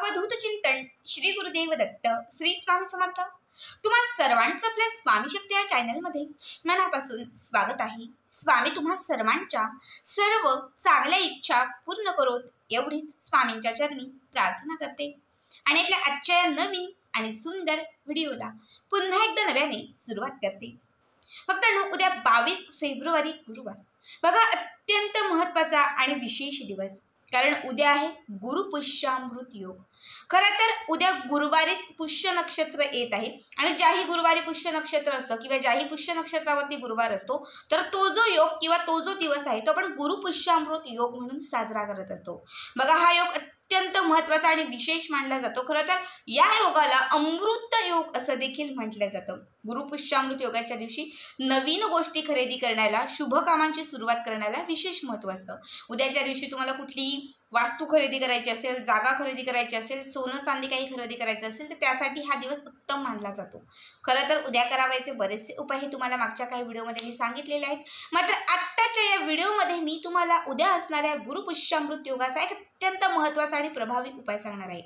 अवधूत चिंतन श्री गुरुदेव दत्त श्री स्वामी समर्थ। तुम्हा सर्वांचं आपल्या स्वामी शक्ती या चॅनलमध्ये मनापासून स्वागत आहे। स्वामी तुम्हा सर्वांच्या सर्व चांगल्या इच्छा पूर्ण करोत एवढीच स्वामींच्या चरणी प्रार्थना करते आणि आपल्या आजच्या या नवीन आणि सुंदर व्हिडिओला पुन्हा एकदा नव्याने सुरुवात करते। फक्त उद्या 22 फेब्रुवारी गुरुवार बघा, अत्यंत महत्त्वाचा आणि विशेष दिवस, कारण उद्या आहे गुरुपुष्यामृत योग। खरं तर उद्या गुरुवारीच पुष्य नक्षत्र येत आहे आणि ज्याही गुरुवारी पुष्य नक्षत्र असतं किंवा ज्याही पुष्य नक्षत्रावरती गुरुवार असतो तर तो जो योग किंवा तो जो दिवस आहे तो आपण गुरुपुष्यामृत योग म्हणून साजरा करत असतो। बघा, हा योग अत्यंत महत्त्वाचा आणि विशेष मानला जातो। खरं तर या योगाला अमृत योग असं देखील म्हटलं जातं। गुरुपुष्यामृत योगाच्या दिवशी नवीन गोष्टी खरेदी करण्याला, शुभ कामांची सुरुवात करण्याला विशेष महत्त्व असतं। उद्याच्या दिवशी तुम्हाला कुठलीही वास्तू खरेदी करायची असेल, जागा खरेदी करायची असेल, सोनं चांदी काही खरेदी करायचं असेल तर त्यासाठी हा दिवस उत्तम मानला जातो। खरं तर उद्या करावायचे बरेचसे उपाय हे तुम्हाला मागच्या काही व्हिडिओमध्ये मी सांगितलेले आहेत, मात्र आत्ताच्या या व्हिडिओमध्ये मी तुम्हाला उद्या असणाऱ्या गुरुपुष्यामृत योगाचा एक अत्यंत महत्त्वाचा आणि प्रभावी उपाय सांगणार आहे।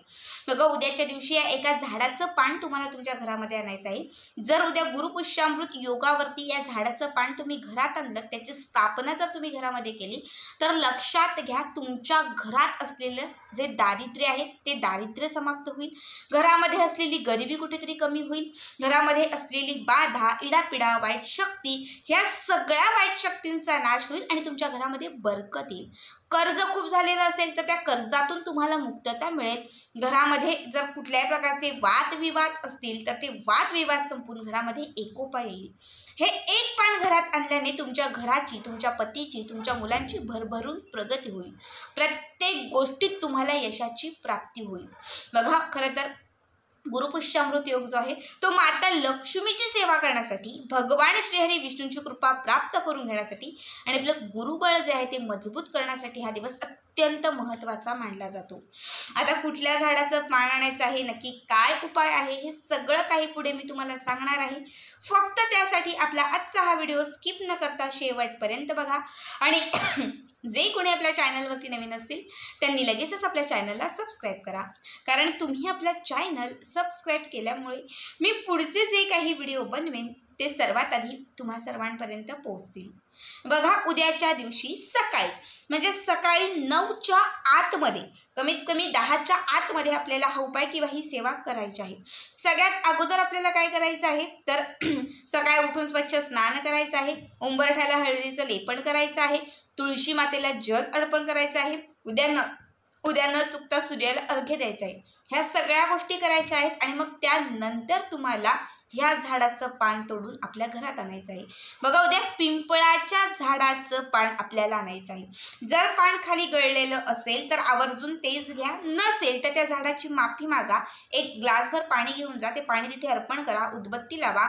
बघा, उद्याच्या दिवशी या एका झाडाचं पान तुम्हाला तुमच्या घरामध्ये आणायचं आहे। जर उद्या गुरुपुष्यामृत योगावरती या झाडाचं पान तुम्ही घरात आणलं, त्याची स्थापना जर तुम्ही घरामध्ये केली तर लक्षात घ्या, तुमच्या घरात असलेलं जे दारिद्र्य आहे ते दारिद्र्य समाप्त होईल, घरामध्ये असलेली गरिबी कुठेतरी कमी होईल, घरामध्ये असलेली बाधा, इडापिडा, वाईट शक्ती, ह्या सगळ्या वाईट शक्तींचा नाश होईल आणि तुमच्या घरामध्ये बरकत येईल। कर्ज खूप झालेलं असेल तर त्या कर्जातून तुम्हाला मुक्तता मिळेल। घरामध्ये जर कुठल्याही प्रकारचे वादविवाद असतील तर ते वादविवाद संपून घरामध्ये एकोपा येईल। हे एक पान घरात आणल्याने तुमच्या घराची, तुमच्या पतीची, तुमच्या मुलांची भरभरून प्रगती होईल। प्रत्येक गोष्टीत तुम्हाला यशाची प्राप्ती होईल। बघा, खरं तर गुरुपुष्यामृत योग जो आहे तो माता लक्ष्मीची सेवा करण्यासाठी, भगवान श्रीहरी विष्णूंची कृपा प्राप्त करून घेण्यासाठी आणि आपलं गुरुबळ जे आहे ते मजबूत करण्यासाठी हा दिवस अत्यंत महत्त्वाचा मानला जातो। आता कुठल्या झाडाचं पान आणायचं आहे, नक्की काय उपाय आहे, हे सगळं काही पुढे मी तुम्हाला सांगणार आहे। फक्त त्यासाठी आपला आजचा हा व्हिडिओ स्किप न करता शेवटपर्यंत बघा आणि जे कोणी आपल्या चॅनलवरती नवीन असतील त्यांनी लगेचच आपल्या चॅनलला सबस्क्राईब करा, कारण तुम्ही आपला चॅनल सबस्क्राईब केल्यामुळे मी पुढचे जे काही व्हिडिओ बनवेन ते सर्वात आधी तुम्हा सर्वांपर्यंत पोहोचतील। बघा, उद्याच्या दिवशी सकाळी म्हणजे सकाळी 9च्या आतमध्ये, कमीत कमी 10च्या आतमध्ये आपल्याला हा उपाय किंवा ही सेवा करायची आहे। सगळ्यात अगोदर आपल्याला काय करायचं आहे तर सकाळी उठून स्वच्छ स्नान करायचं आहे, उंबरठ्याला हळदीचं लेपन करायचं आहे, तुळशी मातेला जल अर्पण करायचं आहे, उद्या न चुकता सूर्याला अर्घ्य द्यायचं आहे। ह्या सगळ्या गोष्टी करायच्या आहेत आणि मग त्यानंतर तुम्हाला ह्या झाडाचं पान तोडून आपल्या घरात आणायचं आहे। बघा, उद्या पिंपळाच्या झाडाचं पान आपल्याला आणायचं आहे। जर पान खाली गळलेलं असेल तर आवर्जून तेच घ्या, नसेल तर त्या झाडाची माफी मागा, एक ग्लासभर पाणी घेऊन जा, ते पाणी तिथे अर्पण करा, उदबत्ती लावा,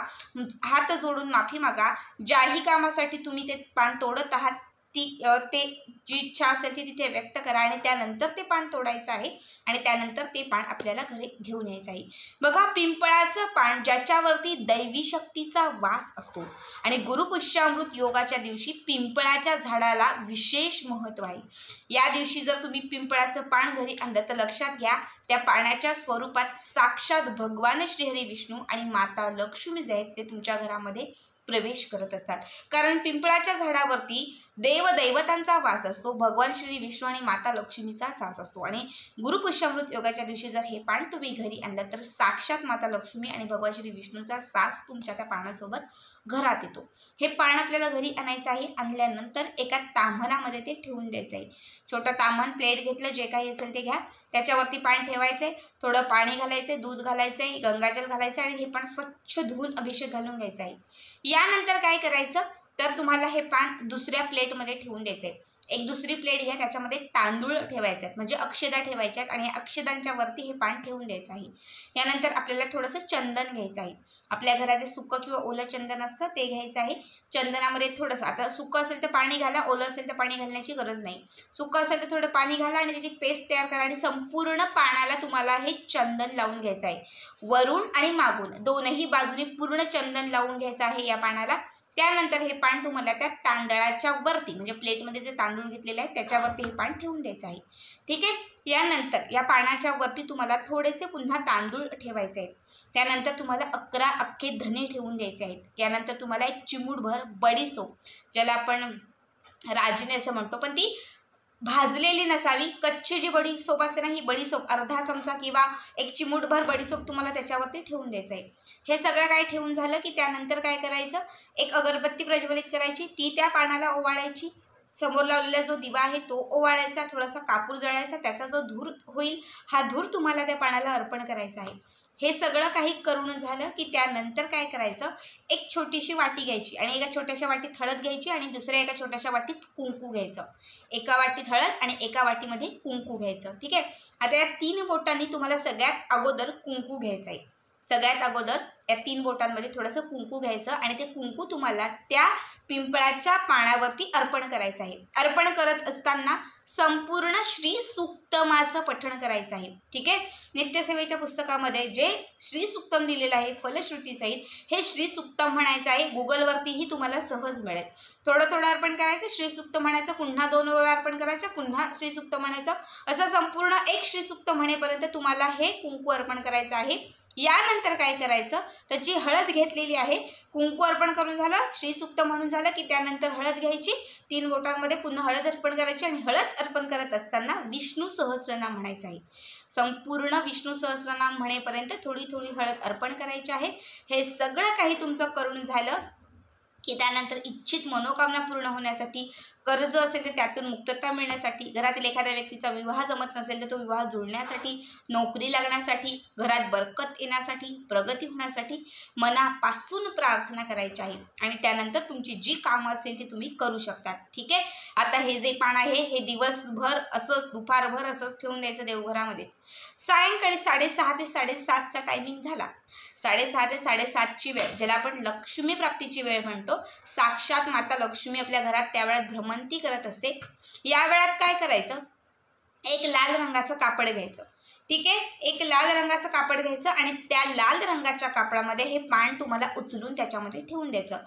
हात जोडून माफी मागा। ज्याही कामासाठी तुम्ही ते पान तोडत आहात ते जी इच्छा असेल ती तिथे व्यक्त करा आणि त्यानंतर ते पान तोडायचं आहे आणि त्यानंतर ते पान आपल्याला घरी घेऊन यायचं आहे। बघा, पिंपळाचं पान ज्याच्यावरती दैवी शक्तीचा वास असतो आणि गुरुपुष्यामृत योगाच्या दिवशी पिंपळाच्या झाडाला विशेष महत्त्व आहे। या दिवशी जर तुम्ही पिंपळाचं पान घरी आणलं तर लक्षात घ्या, त्या पाण्याच्या स्वरूपात साक्षात भगवान श्रीहरी विष्णू आणि माता लक्ष्मी जे आहेत ते तुमच्या घरामध्ये प्रवेश करत असतात, कारण पिंपळाच्या झाडावरती देवदैवतांचा वास असतो, भगवान श्री विष्णू आणि माता लक्ष्मीचा सास असतो आणि गुरुपुष्यामृत योगाच्या दिवशी जर हे पान तुम्ही घरी आणलं तर साक्षात माता लक्ष्मी आणि भगवान श्री विष्णूचा सास तुमच्या त्या पानासोबत घरात येतो। हे पान आपल्याला घरी आणायचं आहे। आणल्यानंतर एका ताम्हणामध्ये ते ठेवून द्यायचं आहे। छोटं ताम्हण, प्लेट घेतलं, जे काही असेल ते घ्या, त्याच्यावरती पान ठेवायचंय, थोडं पाणी घालायचंय, दूध घालायचंय, गंगाजल घालायचं आणि हे पान स्वच्छ धुवून अभिषेक घालून घ्यायचा आहे। यानंतर काय करायचं तर तुम्हाला हे पान दुसऱ्या प्लेटमध्ये ठेवून द्यायचंय। एक दुसरी प्लेट घ्या, त्याच्यामध्ये तांदूळ ठेवायचे आहेत, म्हणजे अक्षदा ठेवायच्या आहेत आणि अक्षदांच्या वरती हे पान ठेवून द्यायचं आहे। यानंतर आपल्याला थोडंसं चंदन घ्यायचं आहे। आपल्या घरात जे सुकं किंवा ओलं चंदन असतं ते घ्यायचं आहे। चंदनामध्ये थोडंसं, आता सुकं असेल तर पाणी घाला, ओलं असेल तर पाणी घालण्याची गरज नाही। सुकं असेल तर थोडं पाणी घाला आणि त्याची पेस्ट तयार करा आणि संपूर्ण पानाला तुम्हाला हे चंदन लावून घ्यायचं आहे। वरून आणि मागून दोनही बाजूनी पूर्ण चंदन लावून घ्यायचं आहे या पानाला। त्यानंतर हे पान तुम्हाला त्या तांदळाच्या वरती म्हणजे प्लेटमध्ये जे तांदूळ घेतलेले आहेत त्याच्यावरती हे पान ठेवून द्यायचं आहे। ठीक आहे, यानंतर या पानाच्या वरती तुम्हाला थोडेसे पुन्हा तांदूळ ठेवायचे आहेत. त्यानंतर तुम्हाला 11 अख्खे धने ठेवून द्यायचे आहेत. यानंतर तुम्हाला एक चिमूटभर बडीशोप, ज्याला आपण राजने असं म्हणतो, पण ती भाजलेली नसावी, कच्ची जी बडीशोप असते ना, ही बडीशोप अर्धा चमचा किंवा एक चिमूटभर बडीशोप तुम्हाला त्याच्यावरती ठेवून द्यायचं आहे. हे सगळं काय ठेवून झालं की त्यानंतर काय करायचं, एक अगरबत्ती प्रज्वलित करायची, ती त्या पानाला ओवाळायची. समोर लावलेला जो दिवा आहे तो ओवाळायचा, थोडासा कापूर जळायचा, त्याचा जो धूर होईल हा धूर तुम्हाला त्या पानाला अर्पण करायचा आहे. हे सगळं काही करून झालं की त्यानंतर काय करायचं, एक छोटीशी वाटी घ्यायची आणि एका छोट्याशा वाटीत हळद घ्यायची आणि दुसऱ्या एका छोट्याशा वाटीत कुंकू घ्यायचं. एका वाटीत हळद आणि एका वाटीमध्ये कुंकू घ्यायचं. ठीक आहे. आता या 3 बोटांनी तुम्हाला सगळ्यात अगोदर कुंकू घ्यायचं आहे. सगळ्यात अगोदर या 3 बोटांमध्ये थोडंसं कुंकू घ्यायचं आणि ते कुंकू तुम्हाला त्या पिंपळाच्या पानावरती अर्पण करायचं आहे. अर्पण करत असताना संपूर्ण श्री सूक्तमाचं पठण करायचं आहे. ठीक आहे. नित्यसेवेच्या पुस्तकामध्ये जे श्री सूक्तम दिलेलं आहे फलश्रुतीसहित, हे श्री सूक्तम म्हणायचं आहे. गुगलवरतीही तुम्हाला सहज मिळेल. थोडं थोडं अर्पण करायचं, श्री सूक्त म्हणायचं, पुन्हा 2 वेळा अर्पण करायचं, पुन्हा श्री सूक्त म्हणायचं, असं संपूर्ण एक श्री सूक्त म्हणेपर्यंत तुम्हाला हे कुंकू अर्पण करायचं आहे. यानंतर काय करायचं, त्याची हळद घेतलेली आहे, कुंकू अर्पण करून झालं, श्रीसूक्त म्हणून झालं की त्यानंतर हळद घ्यायची, 3 बोटांमध्ये पुन्हा हळद अर्पण करायची आणि हळद अर्पण करत असताना विष्णू सहस्रनाम म्हणायचं आहे. संपूर्ण विष्णू सहस्रनाम म्हणेपर्यंत थोडी थोडी हळद अर्पण करायची आहे. हे सगळं काही तुमचं करून झालं की त्यानंतर इच्छित मनोकामना पूर्ण होण्यासाठी, कर्ज असेल तर त्यातून मुक्तता मिळण्यासाठी, घरातील एखाद्या व्यक्तीचा विवाह जमत नसेल तर तो विवाह जुळण्यासाठी, नोकरी लागण्यासाठी, घरात बरकत येण्यासाठी, प्रगती होण्यासाठी मनापासून प्रार्थना करायची आहे आणि त्यानंतर तुमची जी कामं असतील ती तुम्ही करू शकतात. ठीक आहे. आता हे जे पान आहे हे दिवसभर असंच दुपारभर असंच ठेवून द्यायचं देवघरामध्येच. सायंकाळी 6:30 ते 7:30चा टायमिंग झाला. 6:30 ते 7:30ची वेळ, ज्याला आपण लक्ष्मी प्राप्तीची वेळ म्हणतो, साक्षात माता लक्ष्मी आपल्या घरात त्यावेळात भ्रमंती करत असते. या वेळात काय करायचं, एक लाल रंगाचं कापड घ्यायचं. ठीक आहे. एक लाल रंगाचं कापड घ्यायचं आणि त्या लाल रंगाच्या कापडामध्ये हे पान तुम्हाला उचलून त्याच्यामध्ये ठेवून द्यायचं.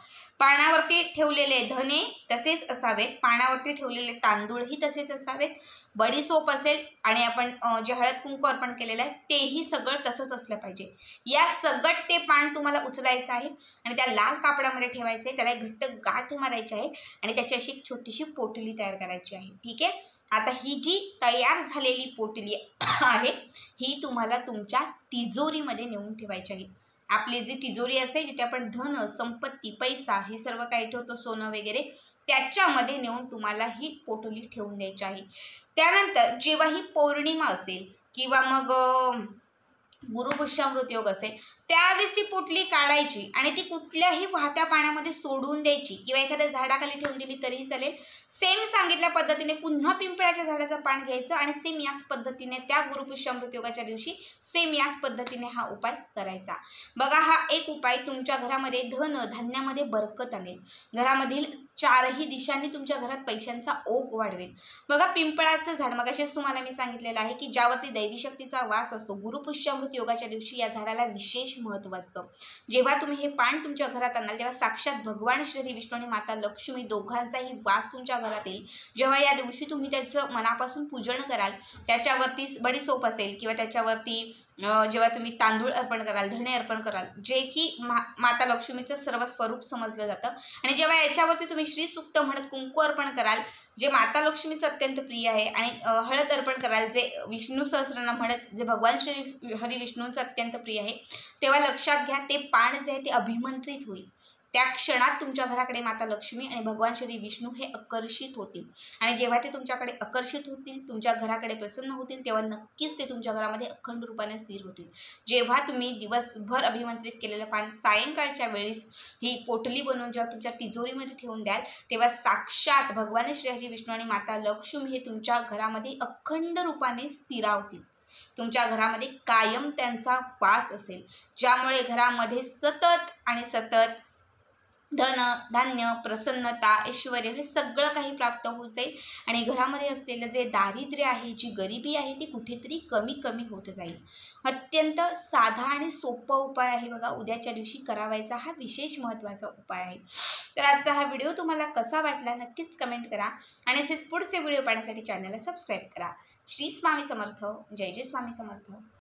पानावरती ठेवलेले धने तसेच असावेत, पानावरती ठेवलेले तांदूळही तसेच असावेत, बडीशोप असेल आणि आपण जे हळद कुंकू अर्पण केलेलं आहे तेही सगळं तसंच असलं पाहिजे. या सगळं ते पान तुम्हाला उचलायचं आहे आणि त्या लाल कापडामध्ये ठेवायचं आहे, त्याला एक घट्ट गाठ मारायची आहे आणि त्याची अशी एक छोटीशी पोटली तयार करायची आहे. ठीक आहे. आता ही जी तयार झालेली पोटली आहे ही तुम्हाला तुमच्या तिजोरीमध्ये नेऊन ठेवायची आहे. आपली जी तिजोरी असते जिथे आपण धन, संपत्ती, पैसा हे सर्व काही ठेवतो, सोनं वगैरे, त्याच्यामध्ये नेऊन तुम्हाला ही पोटली ठेवून द्यायची आहे. त्यानंतर जेव्हा ही पौर्णिमा असेल किंवा मग गुरुपुष्यामृत योग असेल त्यावेळेस ती पोटली काढायची आणि ती कुठल्याही वाहत्या पाण्यामध्ये सोडून द्यायची किंवा एखाद्या झाडाखाली ठेवून दिली तरीही चालेल. सेम सांगितल्या पद्धतीने पुन्हा पिंपळाच्या झाडाचं पान घ्यायचं आणि सेम याच पद्धतीने त्या गुरुपुष्यामृत योगाच्या दिवशी सेम याच पद्धतीने हा उपाय करायचा. बघा, हा एक उपाय तुमच्या घरामध्ये धन धान्यामध्ये बरकत आणेल, घरामधील 4ही दिशांनी तुमच्या घरात पैशांचा ओघ वाढवेल. बघा, पिंपळाचं झाड मगाशीच तुम्हाला मी सांगितलेलं आहे की ज्यावरती दैवी शक्तीचा वास असतो, गुरुपुष्यामृत योगाच्या दिवशी या झाडाला विशेष महत्त्व असतं. जेव्हा तुम्ही हे पान तुमच्या घरात आणाल तेव्हा साक्षात भगवान श्री विष्णू आणि माता लक्ष्मी दोघांचाही वास तुमच्या घरात येईल. जेव्हा या दिवशी तुम्ही त्याचं मनापासून पूजन कराल, त्याच्यावरती बडीशोप असेल किंवा त्याच्यावरती जेव्हा तुम्ही तांदूळ अर्पण कराल, धणे अर्पण कराल, जे की माता लक्ष्मीचं सर्व स्वरूप समजलं जातं, आणि जेव्हा याच्यावरती तुम्ही श्री सूक्त म्हणत कुंकू अर्पण कराल जे माता लक्ष्मीचं अत्यंत प्रिय आहे, आणि हळद अर्पण कराल जे विष्णू सहस्रनाम म्हणत जे भगवान श्री हरी विष्णूंचं अत्यंत प्रिय आहे, तेव्हा लक्षात घ्या ते पान जे आहे ते अभिमंत्रित होईल. त्या क्षणात तुमच्या घराकडे माता लक्ष्मी आणि भगवान श्री विष्णू हे आकर्षित होतील, आणि जेव्हा ते तुमच्याकडे आकर्षित होतील, तुमच्या घराकडे प्रसन्न होतील, तेव्हा नक्कीच ते तुमच्या घरामध्ये अखंड रूपाने स्थिर होतील. जेव्हा तुम्ही दिवसभर अभिमंत्रित केलेलं पान सायंकाळच्या वेळेस ही पोटली बनवून जेव्हा तुमच्या तिजोरीमध्ये ठेवून द्याल, तेव्हा साक्षात भगवान श्री हरी विष्णू आणि माता लक्ष्मी हे तुमच्या घरामध्ये अखंड रूपाने स्थिरावतील. तुमच्या घरामध्ये कायम त्यांचा वास असेल, ज्यामुळे घरामध्ये सतत आणि सतत धन, धान्य, प्रसन्नता, ऐश्वर हे सगळं काही प्राप्त होत जाईल आणि घरामध्ये असलेलं जे दारिद्र्य आहे, जी गरिबी आहे ती कुठेतरी कमी कमी होत जाईल. अत्यंत साधा आणि सोपा उपाय आहे बघा, उद्याच्या दिवशी करावायचा हा विशेष महत्त्वाचा उपाय आहे. तर आजचा हा व्हिडिओ तुम्हाला कसा वाटला नक्कीच कमेंट करा आणि असेच पुढचे व्हिडिओ पाहण्यासाठी चॅनलला सबस्क्राईब करा. श्री स्वामी समर्थ. जय जय स्वामी समर्थ.